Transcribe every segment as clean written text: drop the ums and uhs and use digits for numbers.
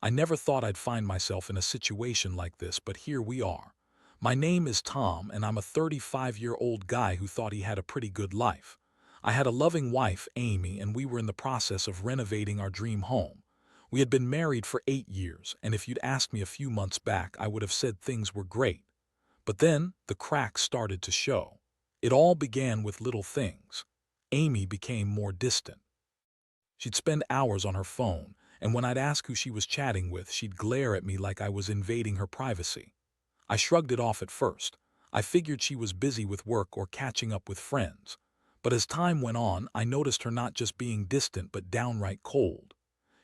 I never thought I'd find myself in a situation like this, but here we are. My name is Tom, and I'm a 35-year-old guy who thought he had a pretty good life. I had a loving wife, Amy, and we were in the process of renovating our dream home. We had been married for 8 years, and if you'd asked me a few months back, I would have said things were great. But then the cracks started to show. It all began with little things. Amy became more distant. She'd spend hours on her phone, and when I'd ask who she was chatting with, she'd glare at me like I was invading her privacy. I shrugged it off at first. I figured she was busy with work or catching up with friends. But as time went on, I noticed her not just being distant but downright cold.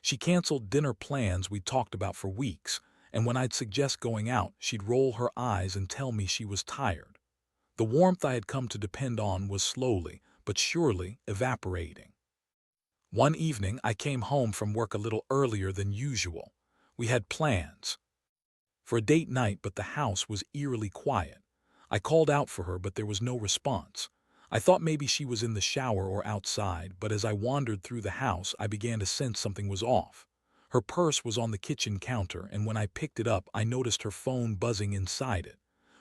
She canceled dinner plans we'd talked about for weeks, and when I'd suggest going out, she'd roll her eyes and tell me she was tired. The warmth I had come to depend on was slowly, but surely, evaporating. One evening, I came home from work a little earlier than usual. We had plans for a date night, but the house was eerily quiet. I called out for her, but there was no response. I thought maybe she was in the shower or outside, but as I wandered through the house, I began to sense something was off. Her purse was on the kitchen counter, and when I picked it up, I noticed her phone buzzing inside it.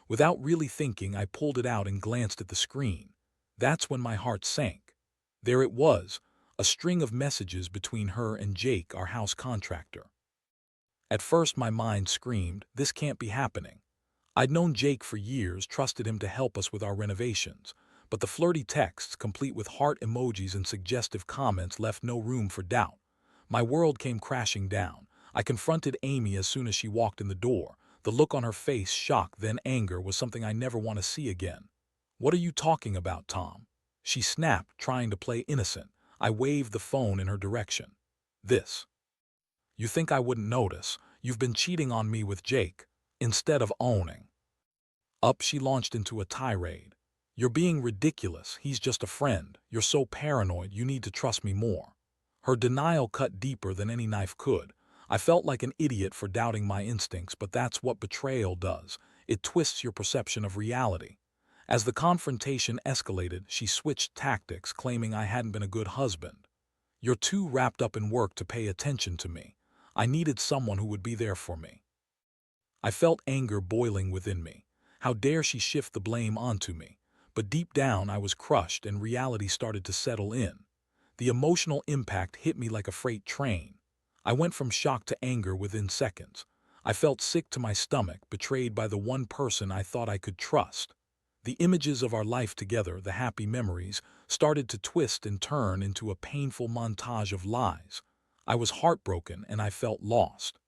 Without really thinking, I pulled it out and glanced at the screen. That's when my heart sank. There it was, a string of messages between her and Jake, our house contractor. At first my mind screamed, this can't be happening. I'd known Jake for years, trusted him to help us with our renovations, but the flirty texts, complete with heart emojis and suggestive comments, left no room for doubt. My world came crashing down. I confronted Amy as soon as she walked in the door. The look on her face, shock, then anger, was something I never want to see again. What are you talking about, Tom? She snapped, trying to play innocent. I waved the phone in her direction. This. You think I wouldn't notice? You've been cheating on me with Jake, instead of owning up. She launched into a tirade. You're being ridiculous. He's just a friend. You're so paranoid. You need to trust me more. Her denial cut deeper than any knife could. I felt like an idiot for doubting my instincts, but that's what betrayal does. It twists your perception of reality. As the confrontation escalated, she switched tactics, claiming I hadn't been a good husband. You're too wrapped up in work to pay attention to me. I needed someone who would be there for me. I felt anger boiling within me. How dare she shift the blame onto me? But deep down I was crushed, and reality started to settle in. The emotional impact hit me like a freight train. I went from shock to anger within seconds. I felt sick to my stomach, betrayed by the one person I thought I could trust. The images of our life together, the happy memories, started to twist and turn into a painful montage of lies. I was heartbroken and I felt lost.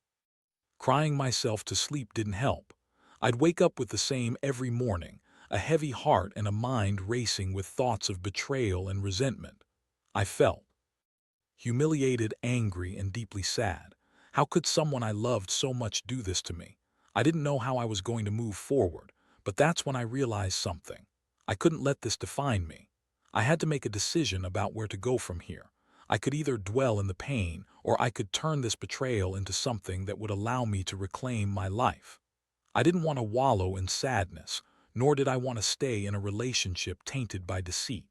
Crying myself to sleep didn't help. I'd wake up with the same every morning, a heavy heart and a mind racing with thoughts of betrayal and resentment. I felt humiliated, angry, and deeply sad. How could someone I loved so much do this to me? I didn't know how I was going to move forward, but that's when I realized something. I couldn't let this define me. I had to make a decision about where to go from here. I could either dwell in the pain, or I could turn this betrayal into something that would allow me to reclaim my life. I didn't want to wallow in sadness, nor did I want to stay in a relationship tainted by deceit.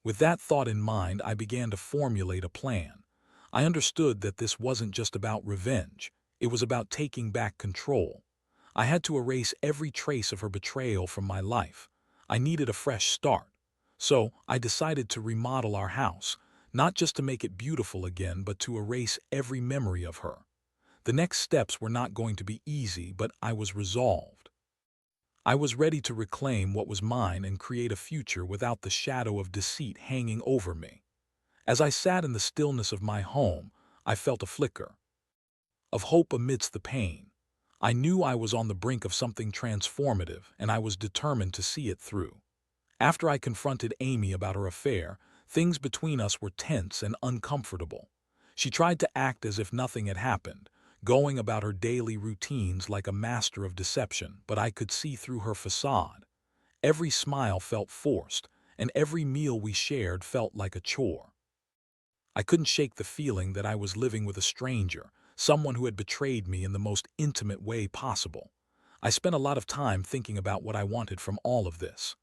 With that thought in mind, I began to formulate a plan. I understood that this wasn't just about revenge. It was about taking back control. I had to erase every trace of her betrayal from my life. I needed a fresh start. So I decided to remodel our house, not just to make it beautiful again, but to erase every memory of her. The next steps were not going to be easy, but I was resolved. I was ready to reclaim what was mine and create a future without the shadow of deceit hanging over me. As I sat in the stillness of my home, I felt a flicker of hope amidst the pain. I knew I was on the brink of something transformative, and I was determined to see it through. After I confronted Amy about her affair, things between us were tense and uncomfortable. She tried to act as if nothing had happened, going about her daily routines like a master of deception, but I could see through her facade. Every smile felt forced, and every meal we shared felt like a chore. I couldn't shake the feeling that I was living with a stranger, someone who had betrayed me in the most intimate way possible. I spent a lot of time thinking about what I wanted from all of this.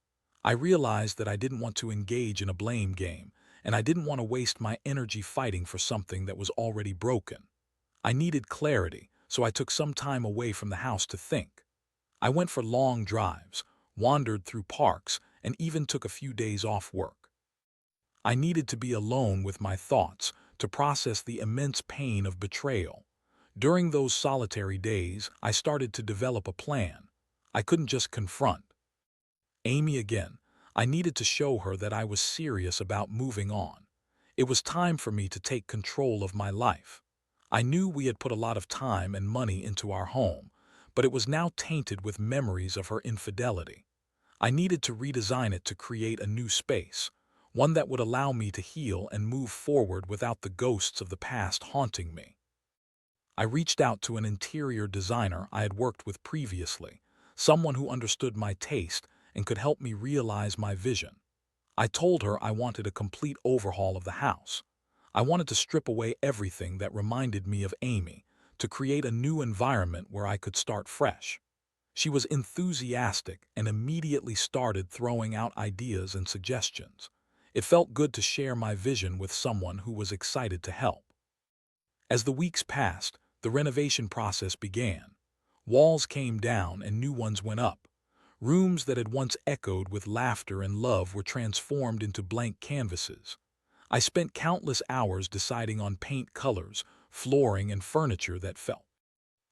I realized that I didn't want to engage in a blame game, and I didn't want to waste my energy fighting for something that was already broken. I needed clarity, so I took some time away from the house to think. I went for long drives, wandered through parks, and even took a few days off work. I needed to be alone with my thoughts to process the immense pain of betrayal. During those solitary days, I started to develop a plan. I couldn't just confront Amy again. I needed to show her that I was serious about moving on. It was time for me to take control of my life. I knew we had put a lot of time and money into our home, but it was now tainted with memories of her infidelity. I needed to redesign it to create a new space, one that would allow me to heal and move forward without the ghosts of the past haunting me. I reached out to an interior designer I had worked with previously, someone who understood my taste and could help me realize my vision. I told her I wanted a complete overhaul of the house. I wanted to strip away everything that reminded me of Amy, to create a new environment where I could start fresh. She was enthusiastic and immediately started throwing out ideas and suggestions. It felt good to share my vision with someone who was excited to help. As the weeks passed, the renovation process began. Walls came down and new ones went up. Rooms that had once echoed with laughter and love were transformed into blank canvases. I spent countless hours deciding on paint colors, flooring, and furniture that felt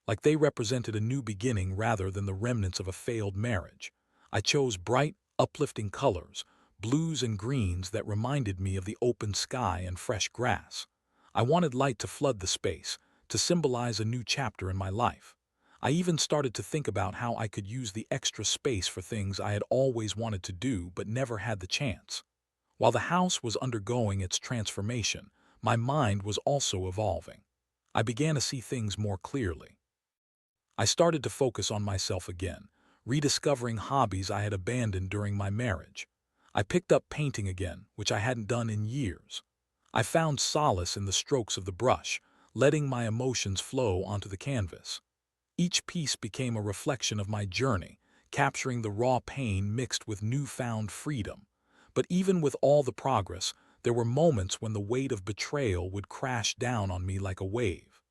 like they represented a new beginning rather than the remnants of a failed marriage. I chose bright, uplifting colors, blues and greens that reminded me of the open sky and fresh grass. I wanted light to flood the space, to symbolize a new chapter in my life. I even started to think about how I could use the extra space for things I had always wanted to do but never had the chance. While the house was undergoing its transformation, my mind was also evolving. I began to see things more clearly. I started to focus on myself again, rediscovering hobbies I had abandoned during my marriage. I picked up painting again, which I hadn't done in years. I found solace in the strokes of the brush, letting my emotions flow onto the canvas. Each piece became a reflection of my journey, capturing the raw pain mixed with newfound freedom. But even with all the progress, there were moments when the weight of betrayal would crash down on me like a wave.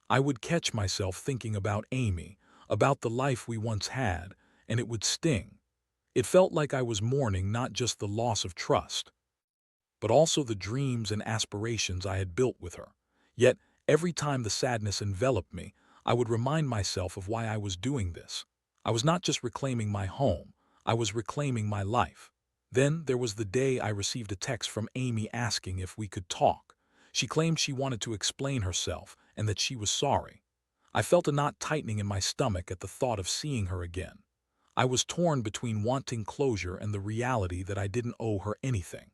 I would catch myself thinking about Amy, about the life we once had, and it would sting. It felt like I was mourning not just the loss of trust, but also the dreams and aspirations I had built with her. Yet, every time the sadness enveloped me, I would remind myself of why I was doing this. I was not just reclaiming my home, I was reclaiming my life. Then there was the day I received a text from Amy asking if we could talk. She claimed she wanted to explain herself and that she was sorry. I felt a knot tightening in my stomach at the thought of seeing her again. I was torn between wanting closure and the reality that I didn't owe her anything.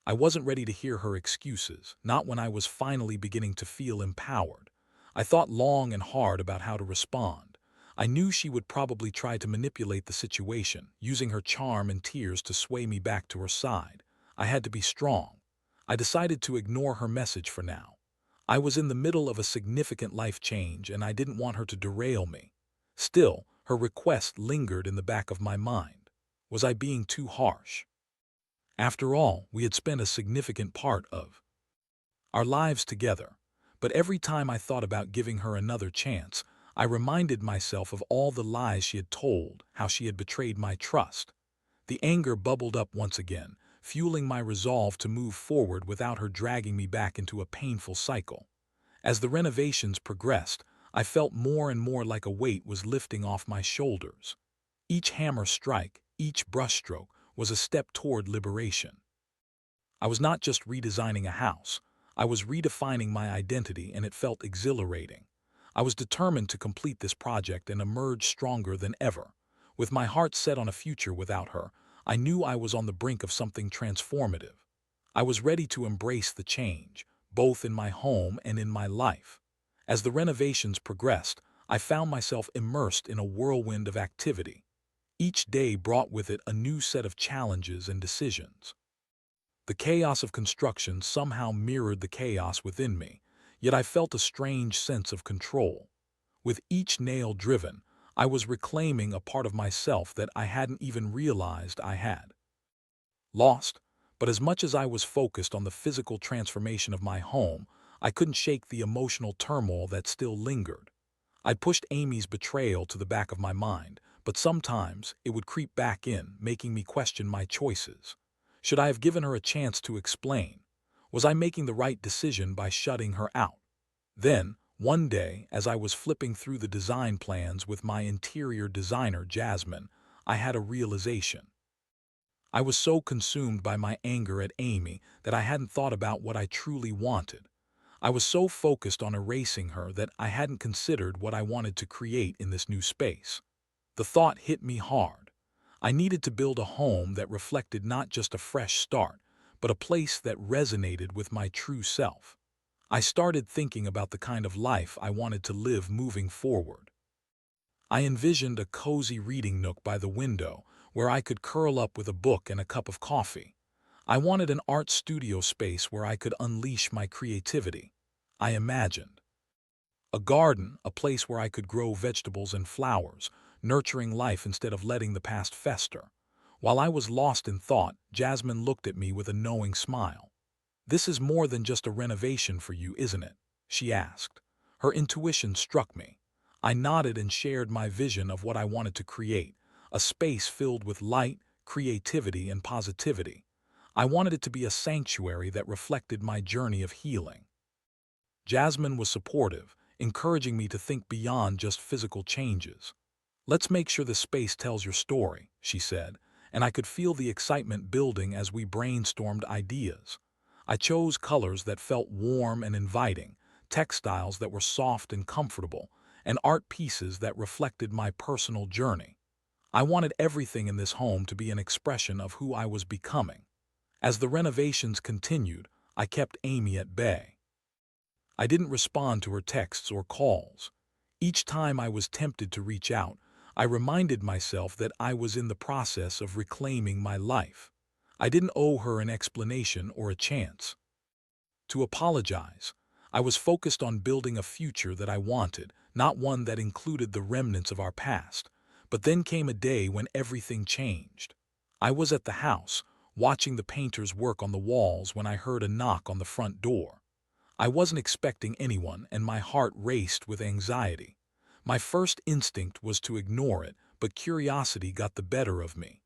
I wasn't ready to hear her excuses, not when I was finally beginning to feel empowered. I thought long and hard about how to respond. I knew she would probably try to manipulate the situation, using her charm and tears to sway me back to her side. I had to be strong. I decided to ignore her message for now. I was in the middle of a significant life change and I didn't want her to derail me. Still, her request lingered in the back of my mind. Was I being too harsh? After all, we had spent a significant part of our lives together. But every time I thought about giving her another chance, I reminded myself of all the lies she had told, how she had betrayed my trust. The anger bubbled up once again, fueling my resolve to move forward without her dragging me back into a painful cycle. As the renovations progressed, I felt more and more like a weight was lifting off my shoulders. Each hammer strike, each brushstroke, was a step toward liberation. I was not just redesigning a house, I was redefining my identity, and it felt exhilarating. I was determined to complete this project and emerge stronger than ever. With my heart set on a future without her, I knew I was on the brink of something transformative. I was ready to embrace the change, both in my home and in my life. As the renovations progressed, I found myself immersed in a whirlwind of activity. Each day brought with it a new set of challenges and decisions. The chaos of construction somehow mirrored the chaos within me, yet I felt a strange sense of control. With each nail driven, I was reclaiming a part of myself that I hadn't even realized I had lost. But as much as I was focused on the physical transformation of my home, I couldn't shake the emotional turmoil that still lingered. I'd pushed Amy's betrayal to the back of my mind, but sometimes it would creep back in, making me question my choices. Should I have given her a chance to explain? Was I making the right decision by shutting her out? Then, one day, as I was flipping through the design plans with my interior designer, Jasmine, I had a realization. I was so consumed by my anger at Amy that I hadn't thought about what I truly wanted. I was so focused on erasing her that I hadn't considered what I wanted to create in this new space. The thought hit me hard. I needed to build a home that reflected not just a fresh start, but a place that resonated with my true self. I started thinking about the kind of life I wanted to live moving forward. I envisioned a cozy reading nook by the window where I could curl up with a book and a cup of coffee. I wanted an art studio space where I could unleash my creativity. I imagined a garden, a place where I could grow vegetables and flowers, nurturing life instead of letting the past fester. While I was lost in thought, Jasmine looked at me with a knowing smile. "This is more than just a renovation for you, isn't it?" she asked. Her intuition struck me. I nodded and shared my vision of what I wanted to create, a space filled with light, creativity, and positivity. I wanted it to be a sanctuary that reflected my journey of healing. Jasmine was supportive, encouraging me to think beyond just physical changes. "Let's make sure the space tells your story," she said, and I could feel the excitement building as we brainstormed ideas. I chose colors that felt warm and inviting, textiles that were soft and comfortable, and art pieces that reflected my personal journey. I wanted everything in this home to be an expression of who I was becoming. As the renovations continued, I kept Amy at bay. I didn't respond to her texts or calls. Each time I was tempted to reach out, I reminded myself that I was in the process of reclaiming my life. I didn't owe her an explanation or a chance to apologize. I was focused on building a future that I wanted, not one that included the remnants of our past. But then came a day when everything changed. I was at the house, watching the painters work on the walls when I heard a knock on the front door. I wasn't expecting anyone, and my heart raced with anxiety. My first instinct was to ignore it, but curiosity got the better of me.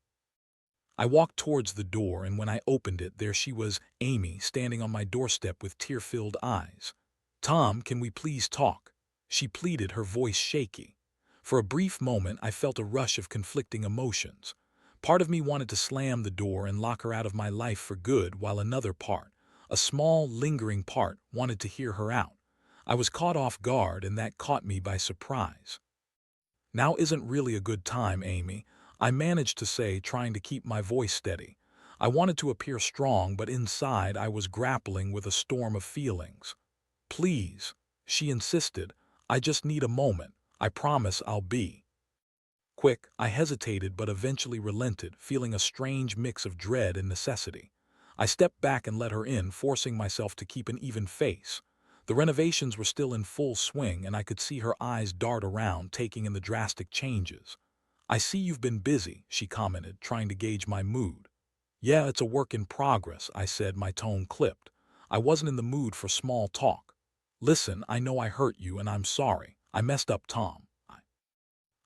I walked towards the door, and when I opened it, there she was, Amy, standing on my doorstep with tear-filled eyes. "Tom, can we please talk?" she pleaded, her voice shaky. For a brief moment, I felt a rush of conflicting emotions. Part of me wanted to slam the door and lock her out of my life for good, while another part, a small, lingering part, wanted to hear her out. I was caught off guard, and that caught me by surprise. "Now isn't really a good time, Amy," I managed to say, trying to keep my voice steady. I wanted to appear strong, but inside I was grappling with a storm of feelings. "Please," she insisted, "I just need a moment. I promise I'll be quick." I hesitated but eventually relented, feeling a strange mix of dread and necessity. I stepped back and let her in, forcing myself to keep an even face. The renovations were still in full swing, and I could see her eyes dart around, taking in the drastic changes. "I see you've been busy," she commented, trying to gauge my mood. "Yeah, it's a work in progress," I said, my tone clipped. I wasn't in the mood for small talk. "Listen, I know I hurt you, and I'm sorry. I messed up, Tom.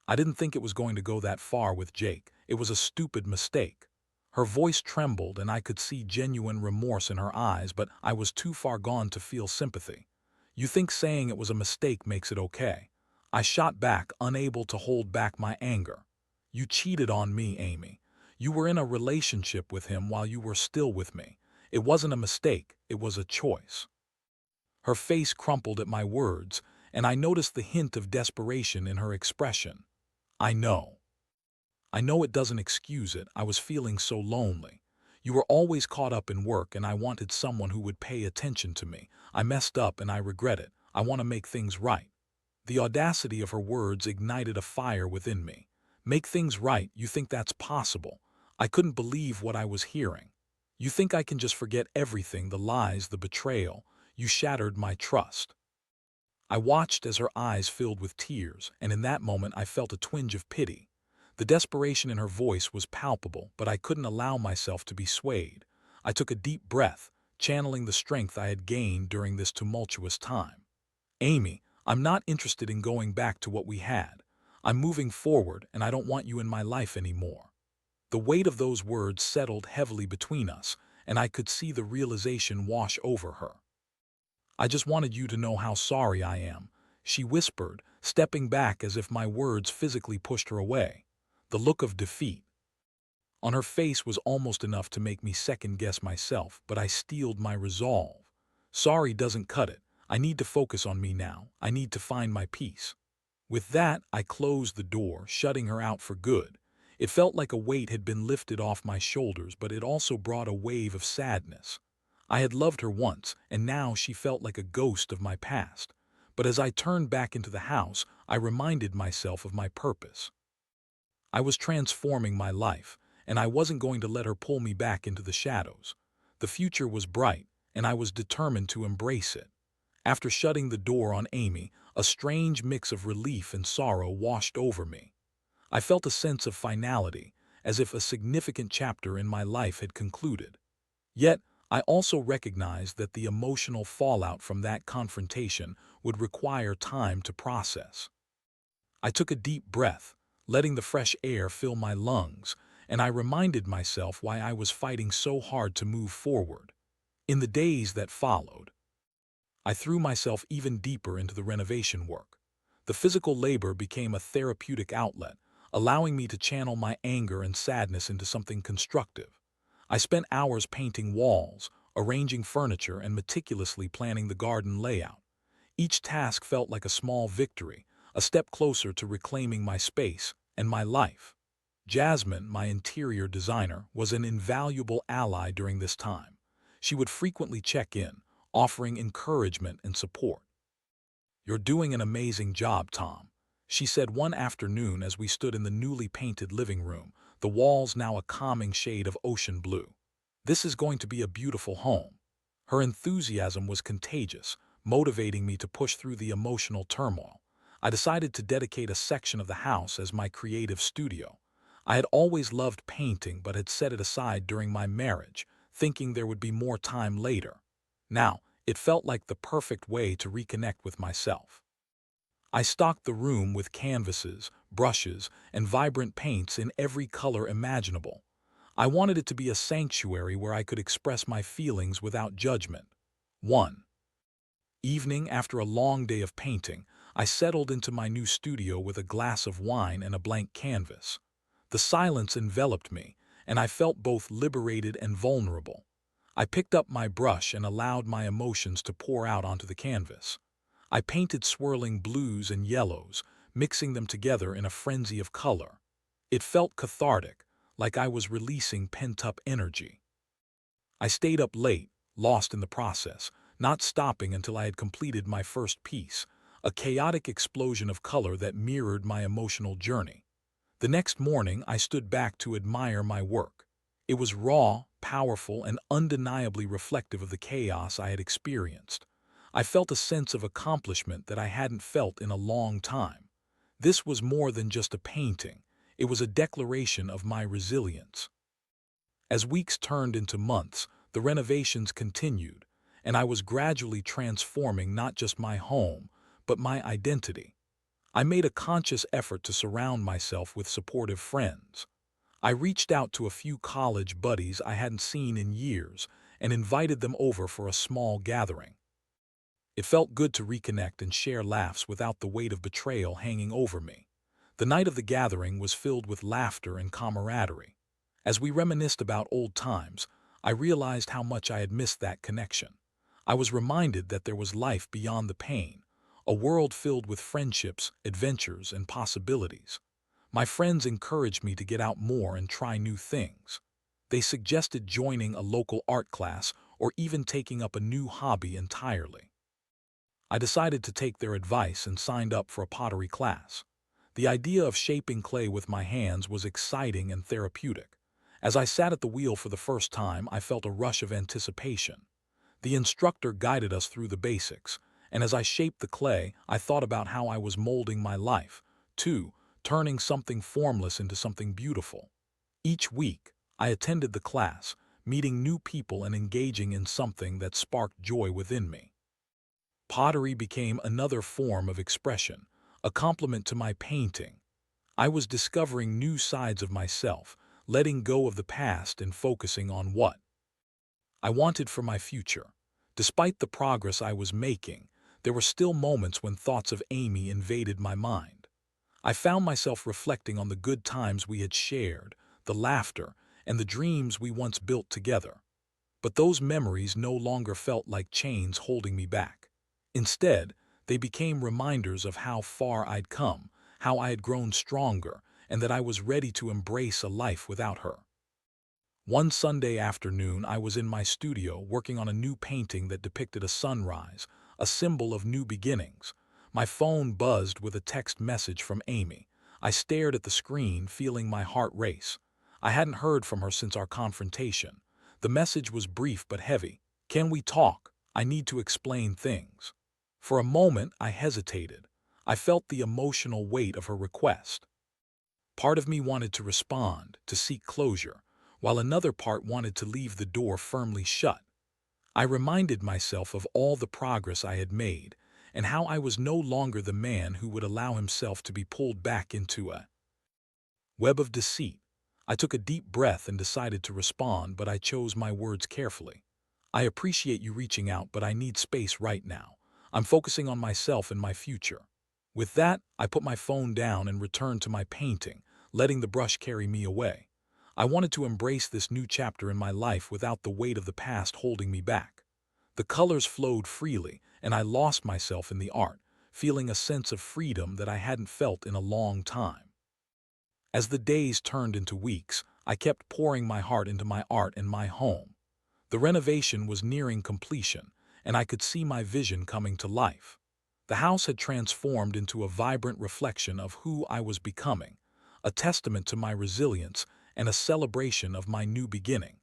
I didn't think it was going to go that far with Jake. It was a stupid mistake." Her voice trembled, and I could see genuine remorse in her eyes, but I was too far gone to feel sympathy. "You think saying it was a mistake makes it okay?" I shot back, unable to hold back my anger. "You cheated on me, Amy. You were in a relationship with him while you were still with me. It wasn't a mistake, it was a choice." Her face crumpled at my words, and I noticed the hint of desperation in her expression. "I know. I know it doesn't excuse it. I was feeling so lonely. You were always caught up in work, and I wanted someone who would pay attention to me. I messed up, and I regret it. I want to make things right." The audacity of her words ignited a fire within me. "Make things right? You think that's possible?" I couldn't believe what I was hearing. "You think I can just forget everything, the lies, the betrayal? You shattered my trust." I watched as her eyes filled with tears, and in that moment I felt a twinge of pity. The desperation in her voice was palpable, but I couldn't allow myself to be swayed. I took a deep breath, channeling the strength I had gained during this tumultuous time. Amy, I'm not interested in going back to what we had. I'm moving forward, and I don't want you in my life anymore. The weight of those words settled heavily between us, and I could see the realization wash over her. I just wanted you to know how sorry I am, she whispered, stepping back as if my words physically pushed her away. The look of defeat on her face was almost enough to make me second-guess myself, but I steeled my resolve. Sorry doesn't cut it. I need to focus on me now. I need to find my peace. With that, I closed the door, shutting her out for good. It felt like a weight had been lifted off my shoulders, but it also brought a wave of sadness. I had loved her once, and now she felt like a ghost of my past. But as I turned back into the house, I reminded myself of my purpose. I was transforming my life, and I wasn't going to let her pull me back into the shadows. The future was bright, and I was determined to embrace it. After shutting the door on Amy, a strange mix of relief and sorrow washed over me. I felt a sense of finality, as if a significant chapter in my life had concluded. Yet, I also recognized that the emotional fallout from that confrontation would require time to process. I took a deep breath, letting the fresh air fill my lungs, and I reminded myself why I was fighting so hard to move forward. In the days that followed, I threw myself even deeper into the renovation work. The physical labor became a therapeutic outlet, allowing me to channel my anger and sadness into something constructive. I spent hours painting walls, arranging furniture, and meticulously planning the garden layout. Each task felt like a small victory, a step closer to reclaiming my space and my life. Jasmine, my interior designer, was an invaluable ally during this time. She would frequently check in, offering encouragement and support. "You're doing an amazing job, Tom," she said one afternoon as we stood in the newly painted living room, the walls now a calming shade of ocean blue. "This is going to be a beautiful home." Her enthusiasm was contagious, motivating me to push through the emotional turmoil. I decided to dedicate a section of the house as my creative studio. I had always loved painting but had set it aside during my marriage, thinking there would be more time later. Now, it felt like the perfect way to reconnect with myself. I stocked the room with canvases, brushes, and vibrant paints in every color imaginable. I wanted it to be a sanctuary where I could express my feelings without judgment. One evening, after a long day of painting, I settled into my new studio with a glass of wine and a blank canvas. The silence enveloped me, and I felt both liberated and vulnerable. I picked up my brush and allowed my emotions to pour out onto the canvas. I painted swirling blues and yellows, mixing them together in a frenzy of color. It felt cathartic, like I was releasing pent-up energy. I stayed up late, lost in the process, not stopping until I had completed my first piece, a chaotic explosion of color that mirrored my emotional journey. The next morning, I stood back to admire my work. It was raw, powerful, and undeniably reflective of the chaos I had experienced. I felt a sense of accomplishment that I hadn't felt in a long time. This was more than just a painting. It was a declaration of my resilience. As weeks turned into months, the renovations continued, and I was gradually transforming not just my home, but my identity. I made a conscious effort to surround myself with supportive friends. I reached out to a few college buddies I hadn't seen in years and invited them over for a small gathering. It felt good to reconnect and share laughs without the weight of betrayal hanging over me. The night of the gathering was filled with laughter and camaraderie. As we reminisced about old times, I realized how much I had missed that connection. I was reminded that there was life beyond the pain, a world filled with friendships, adventures, and possibilities. My friends encouraged me to get out more and try new things. They suggested joining a local art class or even taking up a new hobby entirely. I decided to take their advice and signed up for a pottery class. The idea of shaping clay with my hands was exciting and therapeutic. As I sat at the wheel for the first time, I felt a rush of anticipation. The instructor guided us through the basics, and as I shaped the clay, I thought about how I was molding my life, too, turning something formless into something beautiful. Each week, I attended the class, meeting new people and engaging in something that sparked joy within me. Pottery became another form of expression, a complement to my painting. I was discovering new sides of myself, letting go of the past and focusing on what I wanted for my future. Despite the progress I was making, there were still moments when thoughts of Amy invaded my mind. I found myself reflecting on the good times we had shared, the laughter, and the dreams we once built together. But those memories no longer felt like chains holding me back. Instead, they became reminders of how far I'd come, how I had grown stronger, and that I was ready to embrace a life without her. One Sunday afternoon, I was in my studio working on a new painting that depicted a sunrise, a symbol of new beginnings. My phone buzzed with a text message from Amy. I stared at the screen, feeling my heart race. I hadn't heard from her since our confrontation. The message was brief but heavy. "Can we talk? I need to explain things." For a moment, I hesitated. I felt the emotional weight of her request. Part of me wanted to respond, to seek closure, while another part wanted to leave the door firmly shut. I reminded myself of all the progress I had made, and how I was no longer the man who would allow himself to be pulled back into a web of deceit. I took a deep breath and decided to respond, but I chose my words carefully. "I appreciate you reaching out, but I need space right now. I'm focusing on myself and my future." With that, I put my phone down and returned to my painting, letting the brush carry me away. I wanted to embrace this new chapter in my life without the weight of the past holding me back. The colors flowed freely, and I lost myself in the art, feeling a sense of freedom that I hadn't felt in a long time. As the days turned into weeks, I kept pouring my heart into my art and my home. The renovation was nearing completion, and I could see my vision coming to life. The house had transformed into a vibrant reflection of who I was becoming, a testament to my resilience and a celebration of my new beginning.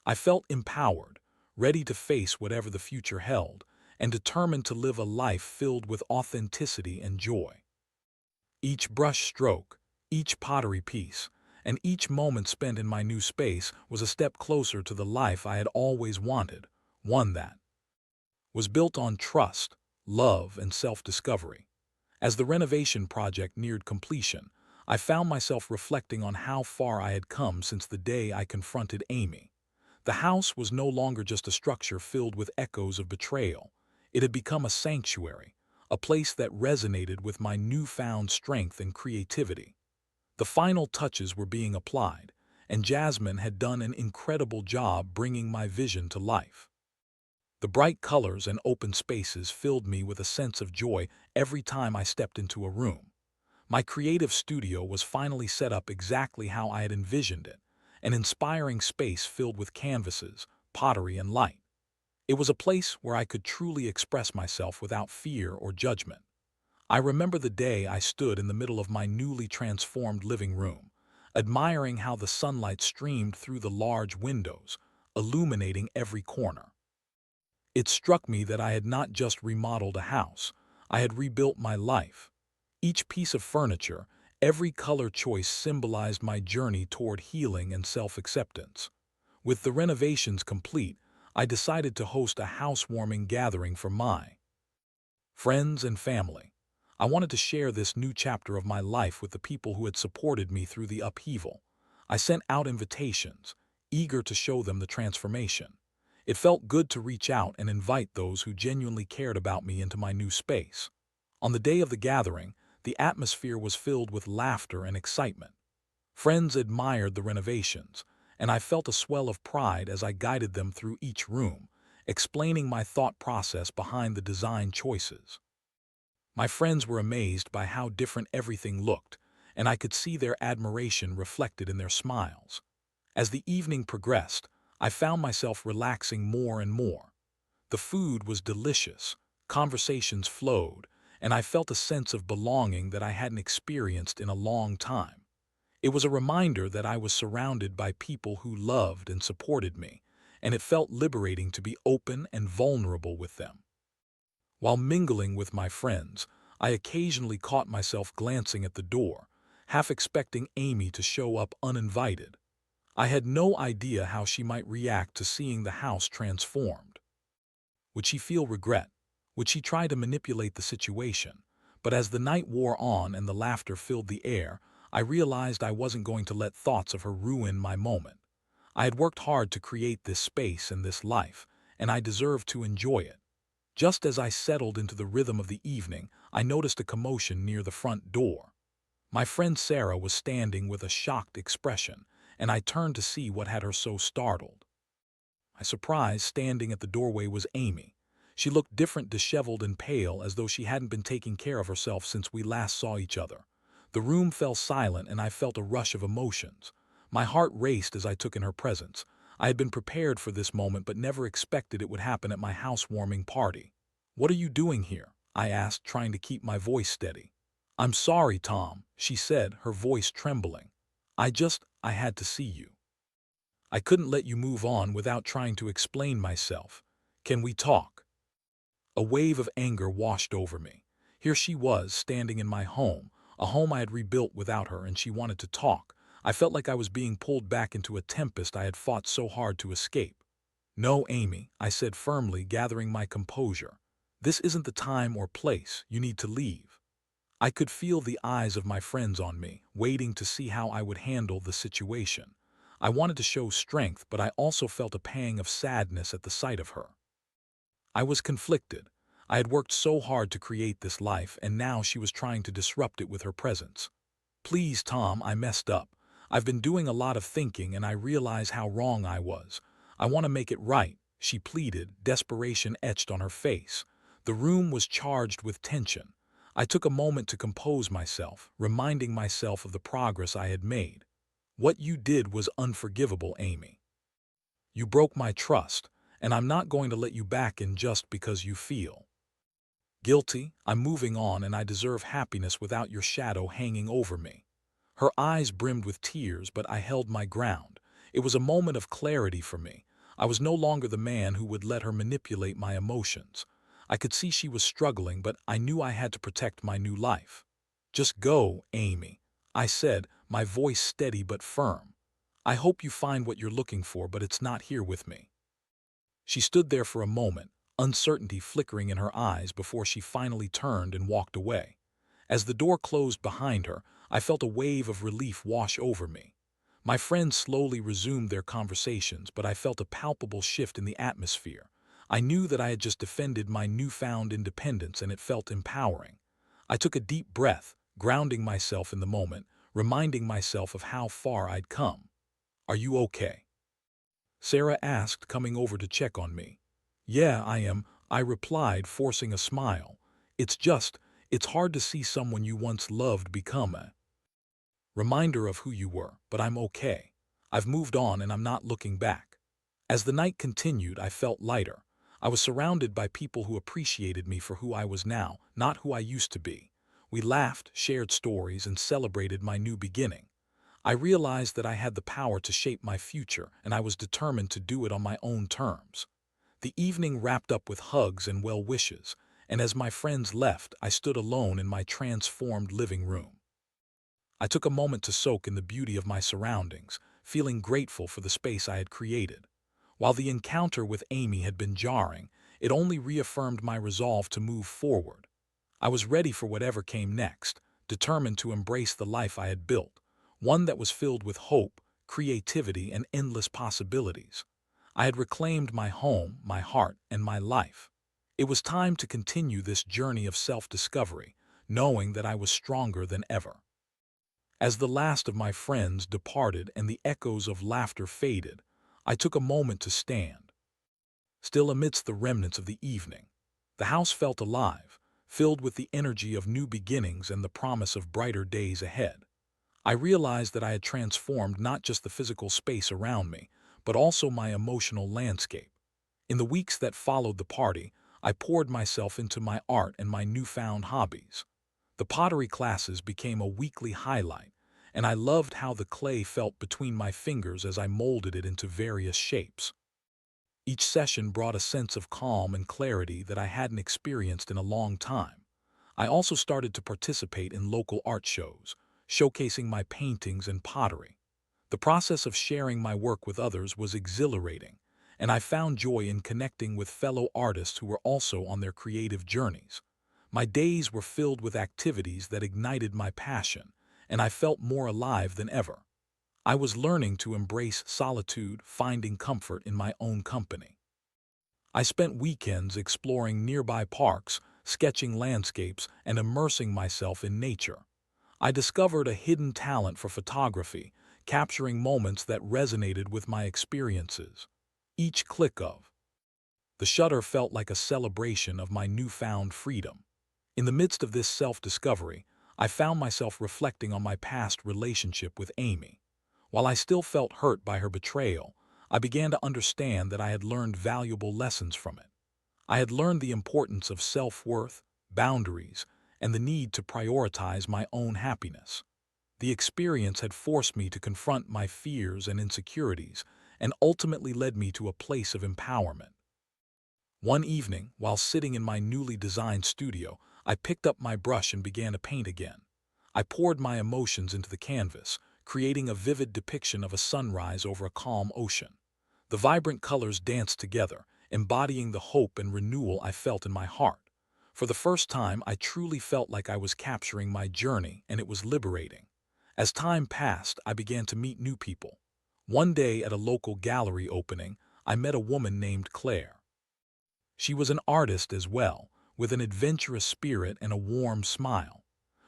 I felt empowered, ready to face whatever the future held, and determined to live a life filled with authenticity and joy. Each brush stroke, each pottery piece, and each moment spent in my new space was a step closer to the life I had always wanted, one that was built on trust, love, and self-discovery. As the renovation project neared completion, I found myself reflecting on how far I had come since the day I confronted Amy. The house was no longer just a structure filled with echoes of betrayal. It had become a sanctuary, a place that resonated with my newfound strength and creativity. The final touches were being applied, and Jasmine had done an incredible job bringing my vision to life. The bright colors and open spaces filled me with a sense of joy every time I stepped into a room. My creative studio was finally set up exactly how I had envisioned it, an inspiring space filled with canvases, pottery, and light. It was a place where I could truly express myself without fear or judgment. I remember the day I stood in the middle of my newly transformed living room, admiring how the sunlight streamed through the large windows, illuminating every corner. It struck me that I had not just remodeled a house, I had rebuilt my life. Each piece of furniture, every color choice symbolized my journey toward healing and self-acceptance. With the renovations complete, I decided to host a housewarming gathering for my friends and family. I wanted to share this new chapter of my life with the people who had supported me through the upheaval. I sent out invitations, eager to show them the transformation. It felt good to reach out and invite those who genuinely cared about me into my new space. On the day of the gathering, the atmosphere was filled with laughter and excitement. Friends admired the renovations, and I felt a swell of pride as I guided them through each room, explaining my thought process behind the design choices. My friends were amazed by how different everything looked, and I could see their admiration reflected in their smiles. As the evening progressed, I found myself relaxing more and more. The food was delicious, conversations flowed, and I felt a sense of belonging that I hadn't experienced in a long time. It was a reminder that I was surrounded by people who loved and supported me, and it felt liberating to be open and vulnerable with them. While mingling with my friends, I occasionally caught myself glancing at the door, half expecting Amy to show up uninvited. I had no idea how she might react to seeing the house transformed. Would she feel regret? Would she try to manipulate the situation? But as the night wore on and the laughter filled the air, I realized I wasn't going to let thoughts of her ruin my moment. I had worked hard to create this space and this life, and I deserved to enjoy it. Just as I settled into the rhythm of the evening, I noticed a commotion near the front door. My friend Sarah was standing with a shocked expression, and I turned to see what had her so startled. My surprise, standing at the doorway, was Amy. She looked different, disheveled and pale, as though she hadn't been taking care of herself since we last saw each other. The room fell silent and I felt a rush of emotions. My heart raced as I took in her presence. I had been prepared for this moment but never expected it would happen at my housewarming party. "What are you doing here?" I asked, trying to keep my voice steady. "I'm sorry, Tom," she said, her voice trembling. I had to see you. I couldn't let you move on without trying to explain myself. Can we talk?" A wave of anger washed over me. Here she was, standing in my home, a home I had rebuilt without her, and she wanted to talk. I felt like I was being pulled back into a tempest I had fought so hard to escape. "No, Amy," I said firmly, gathering my composure. "This isn't the time or place. You need to leave." I could feel the eyes of my friends on me, waiting to see how I would handle the situation. I wanted to show strength, but I also felt a pang of sadness at the sight of her. I was conflicted. I had worked so hard to create this life, and now she was trying to disrupt it with her presence. "Please, Tom, I messed up. I've been doing a lot of thinking, and I realize how wrong I was. I want to make it right," she pleaded, desperation etched on her face. The room was charged with tension. I took a moment to compose myself, reminding myself of the progress I had made. "What you did was unforgivable, Amy. You broke my trust, and I'm not going to let you back in just because you feel guilty. I'm moving on, and I deserve happiness without your shadow hanging over me." Her eyes brimmed with tears, but I held my ground. It was a moment of clarity for me. I was no longer the man who would let her manipulate my emotions. I could see she was struggling, but I knew I had to protect my new life. "Just go, Amy," I said, my voice steady but firm. "I hope you find what you're looking for, but it's not here with me." She stood there for a moment, uncertainty flickering in her eyes before she finally turned and walked away. As the door closed behind her, I felt a wave of relief wash over me. My friends slowly resumed their conversations, but I felt a palpable shift in the atmosphere. I knew that I had just defended my newfound independence, and it felt empowering. I took a deep breath, grounding myself in the moment, reminding myself of how far I'd come. "Are you okay?" Sarah asked, coming over to check on me. "Yeah, I am," I replied, forcing a smile. It's hard to see someone you once loved become a reminder of who you were, but I'm okay. I've moved on and I'm not looking back." As the night continued, I felt lighter. I was surrounded by people who appreciated me for who I was now, not who I used to be. We laughed, shared stories, and celebrated my new beginning. I realized that I had the power to shape my future, and I was determined to do it on my own terms. The evening wrapped up with hugs and well wishes, and as my friends left, I stood alone in my transformed living room. I took a moment to soak in the beauty of my surroundings, feeling grateful for the space I had created. While the encounter with Amy had been jarring, it only reaffirmed my resolve to move forward. I was ready for whatever came next, determined to embrace the life I had built, one that was filled with hope, creativity, and endless possibilities. I had reclaimed my home, my heart, and my life. It was time to continue this journey of self-discovery, knowing that I was stronger than ever. As the last of my friends departed and the echoes of laughter faded, I took a moment to stand, still amidst the remnants of the evening. The house felt alive, filled with the energy of new beginnings and the promise of brighter days ahead. I realized that I had transformed not just the physical space around me, but also my emotional landscape. In the weeks that followed the party, I poured myself into my art and my newfound hobbies. The pottery classes became a weekly highlight, and I loved how the clay felt between my fingers as I molded it into various shapes. Each session brought a sense of calm and clarity that I hadn't experienced in a long time. I also started to participate in local art shows, showcasing my paintings and pottery. The process of sharing my work with others was exhilarating, and I found joy in connecting with fellow artists who were also on their creative journeys. My days were filled with activities that ignited my passion, and I felt more alive than ever. I was learning to embrace solitude, finding comfort in my own company. I spent weekends exploring nearby parks, sketching landscapes, and immersing myself in nature. I discovered a hidden talent for photography, capturing moments that resonated with my experiences. Each click of the shutter felt like a celebration of my newfound freedom. In the midst of this self-discovery, I found myself reflecting on my past relationship with Amy. While I still felt hurt by her betrayal, I began to understand that I had learned valuable lessons from it. I had learned the importance of self-worth, boundaries, and the need to prioritize my own happiness. The experience had forced me to confront my fears and insecurities and ultimately led me to a place of empowerment. One evening, while sitting in my newly designed studio, I picked up my brush and began to paint again. I poured my emotions into the canvas, creating a vivid depiction of a sunrise over a calm ocean. The vibrant colors danced together, embodying the hope and renewal I felt in my heart. For the first time, I truly felt like I was capturing my journey, and it was liberating. As time passed, I began to meet new people. One day at a local gallery opening, I met a woman named Claire. She was an artist as well, with an adventurous spirit and a warm smile.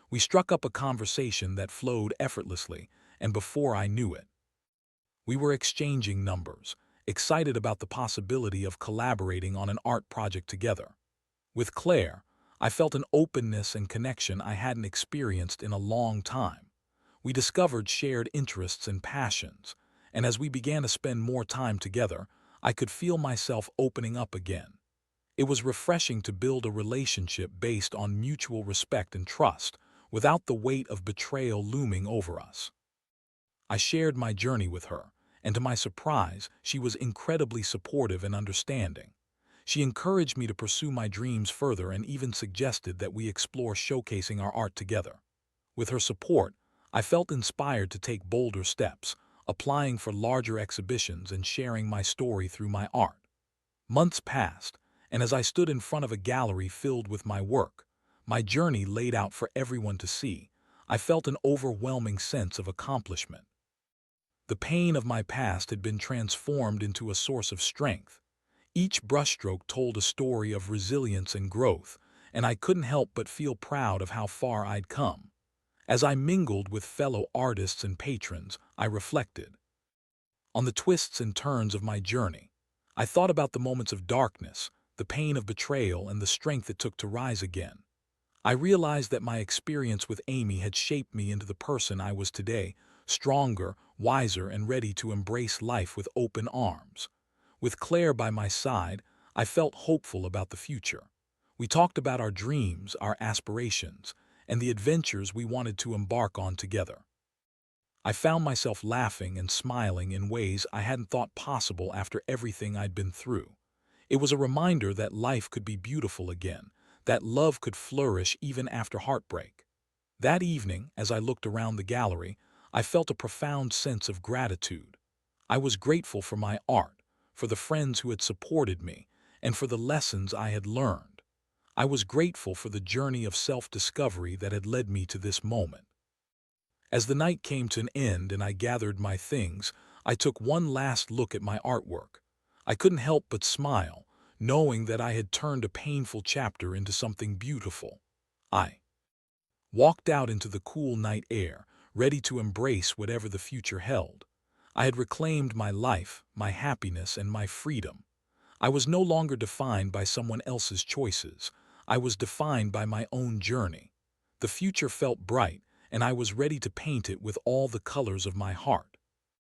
We struck up a conversation that flowed effortlessly, and before I knew it, we were exchanging numbers, excited about the possibility of collaborating on an art project together. With Claire, I felt an openness and connection I hadn't experienced in a long time. We discovered shared interests and passions, and as we began to spend more time together, I could feel myself opening up again. It was refreshing to build a relationship based on mutual respect and trust, without the weight of betrayal looming over us. I shared my journey with her, and to my surprise, she was incredibly supportive and understanding. She encouraged me to pursue my dreams further and even suggested that we explore showcasing our art together. With her support, I felt inspired to take bolder steps, applying for larger exhibitions and sharing my story through my art. Months passed, and as I stood in front of a gallery filled with my work, my journey laid out for everyone to see, I felt an overwhelming sense of accomplishment. The pain of my past had been transformed into a source of strength. Each brushstroke told a story of resilience and growth, and I couldn't help but feel proud of how far I'd come. As I mingled with fellow artists and patrons, I reflected on the twists and turns of my journey. I thought about the moments of darkness, the pain of betrayal, and the strength it took to rise again. I realized that my experience with Amy had shaped me into the person I was today, stronger, wiser, and ready to embrace life with open arms. With Claire by my side, I felt hopeful about the future. We talked about our dreams, our aspirations, and the adventures we wanted to embark on together. I found myself laughing and smiling in ways I hadn't thought possible after everything I'd been through. It was a reminder that life could be beautiful again, that love could flourish even after heartbreak. That evening, as I looked around the gallery, I felt a profound sense of gratitude. I was grateful for my art, for the friends who had supported me, and for the lessons I had learned. I was grateful for the journey of self-discovery that had led me to this moment. As the night came to an end and I gathered my things, I took one last look at my artwork. I couldn't help but smile, knowing that I had turned a painful chapter into something beautiful. I walked out into the cool night air, ready to embrace whatever the future held. I had reclaimed my life, my happiness, and my freedom. I was no longer defined by someone else's choices. I was defined by my own journey. The future felt bright, and I was ready to paint it with all the colors of my heart.